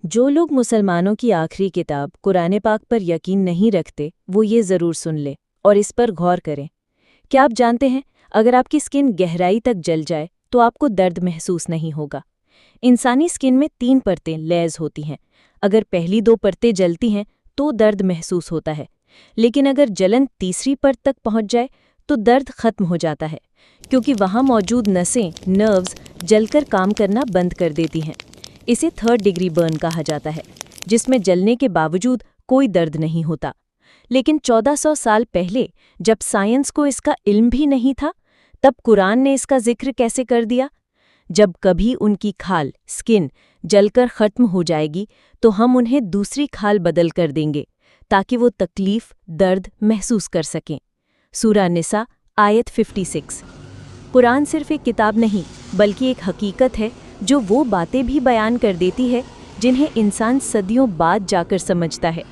जो लोग मुसलमानों की आखिरी किताब कुरान पाक पर यकीन नहीं रखते वो ये ज़रूर सुन ले और इस पर गौर करें। क्या आप जानते हैं, अगर आपकी स्किन गहराई तक जल जाए तो आपको दर्द महसूस नहीं होगा। इंसानी स्किन में 3 परतें लेयर्स होती हैं। अगर पहली 2 परतें जलती हैं तो दर्द महसूस होता है, लेकिन अगर जलन तीसरी परत तक पहुंच जाए तो दर्द खत्म हो जाता है, क्योंकि वहां मौजूद नसें नर्व्स जलकर काम करना बंद कर देती हैं। इसे 3rd डिग्री बर्न कहा जाता है, जिसमें जलने के बावजूद कोई दर्द नहीं होता। लेकिन 1400 साल पहले, जब साइंस को इसका इल्म भी नहीं था, तब कुरान ने इसका जिक्र कैसे कर दिया? जब कभी उनकी खाल स्किन जलकर खत्म हो जाएगी तो हम उन्हें दूसरी खाल बदल कर देंगे, ताकि वो तकलीफ दर्द महसूस कर सकें। सूरा निसा आयत 56। कुरान सिर्फ एक किताब नहीं, बल्कि एक हकीकत है जो वो बातें भी बयान कर देती है जिन्हें इंसान सदियों बाद जाकर समझता है।